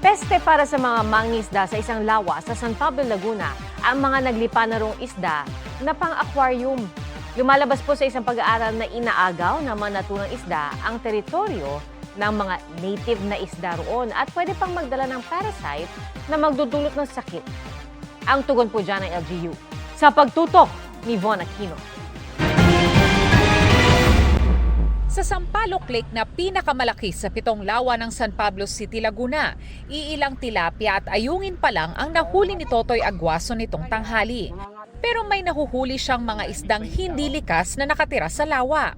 Peste para sa mga mangingisda sa isang lawa sa San Pablo, Laguna ang mga naglipa na rong isda na pang-aquarium. Lumalabas po sa isang pag-aaral na inaagaw ng mga naturang isda ang teritoryo ng mga native na isda roon at pwede pang magdala ng parasite na magdudulot ng sakit. Ang tugon po dyan ng LGU. Sa pagtutok ni Von Aquino. Sa Sampaloc Lake na pinakamalaki sa 7 lawa ng San Pablo City, Laguna, iilang tilapia at ayungin pa lang ang nahuli ni Totoy Aguaso nitong tanghali. Pero may nahuhuli siyang mga isdang hindi likas na nakatira sa lawa.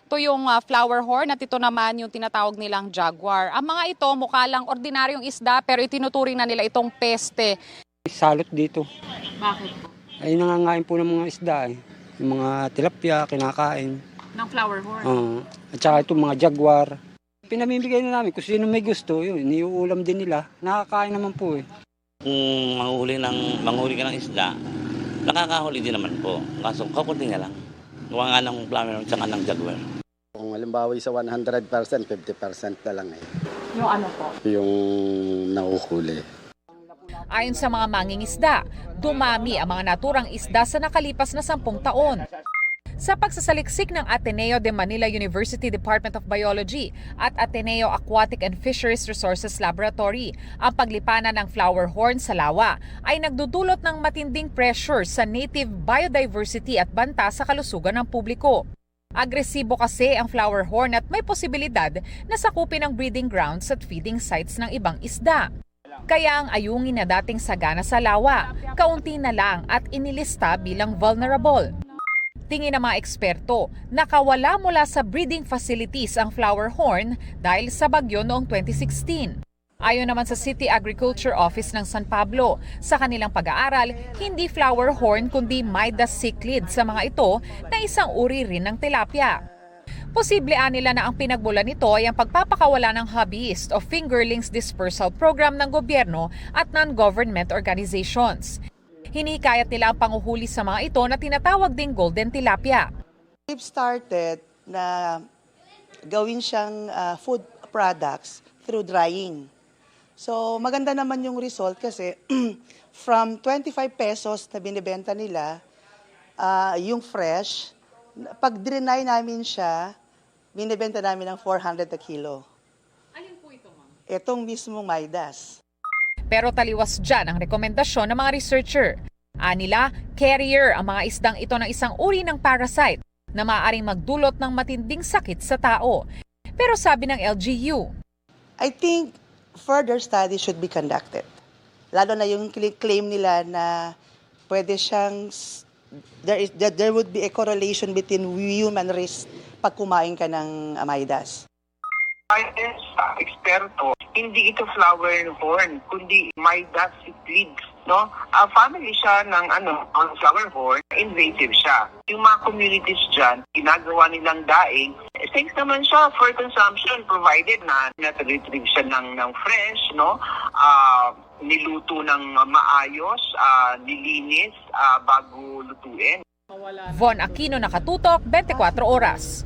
Ito yung flower horn at ito naman yung tinatawag nilang jaguar. Ang mga ito mukha lang ordinaryong isda pero itinuturing na nila itong peste. Salot dito. Bakit po? Ay nangangain po ng mga isda eh. Yung mga tilapia, kinakain. Ng flower horn? At saka itong mga jaguar. Pinamimigay na namin kung sino may gusto, yun, iniuulam din nila. Nakakain naman po eh. Kung manghuli ka ng isda, nakakahuli din naman po. Kaso kakunti nga lang. Gawa nga ng flower at saka ng jaguar. Kung halimbawa sa 100%, 50% na lang eh. Yung ano po? Yung nahuhuli. Ayon sa mga mangingisda, dumami ang mga naturang isda sa nakalipas na 10 taon. Sa pagsasaliksik ng Ateneo de Manila University Department of Biology at Ateneo Aquatic and Fisheries Resources Laboratory, ang paglipanan ng flower horn sa lawa ay nagdudulot ng matinding pressure sa native biodiversity at banta sa kalusugan ng publiko. Agresibo kasi ang flower horn at may posibilidad na sakupin ang breeding grounds at feeding sites ng ibang isda. Kaya ang ayungin na dating sagana sa lawa, kaunti na lang at inilista bilang vulnerable. Tingin ng mga eksperto, nakawala mula sa breeding facilities ang flower horn dahil sa bagyo noong 2016. Ayon naman sa City Agriculture Office ng San Pablo, sa kanilang pag-aaral, hindi flower horn kundi Midas cichlid sa mga ito na isang uri rin ng tilapia. Posible nila na ang pinagmulan nito ay ang pagpapakawala ng hobbyist o fingerlings dispersal program ng gobyerno at non-government organizations. Hinikayat nila ang panguhuli sa mga ito na tinatawag ding golden tilapia. We've started na gawin siyang food products through drying. So maganda naman yung result kasi from 25 pesos na binibenta nila, yung fresh, pag drenay namin siya, binibenta namin ng 400 a kilo. Alin po ito, ma'am? Itong mismong Midas. Pero taliwas dyan ang rekomendasyon ng mga researcher. Anila, carrier ang mga isdang ito ng isang uri ng parasite na maaaring magdulot ng matinding sakit sa tao. Pero sabi ng LGU, I think further studies should be conducted. Lalo na yung claim nila na pwede siyang, there would be a correlation between human risk pag kumain ka ng Midas. Ayon sa eksperto, hindi ito flower horn, kundi Midas cichlid, no? Family siya ng flower horn, invasive siya. Yung mga communities diyan, ginagawa nilang daing, safe naman siya for consumption provided na nat-retrieve siya ng fresh, no? Niluto ng maayos, nilinis bago lutuin. Von Aquino, Nakatutok, 24 Oras.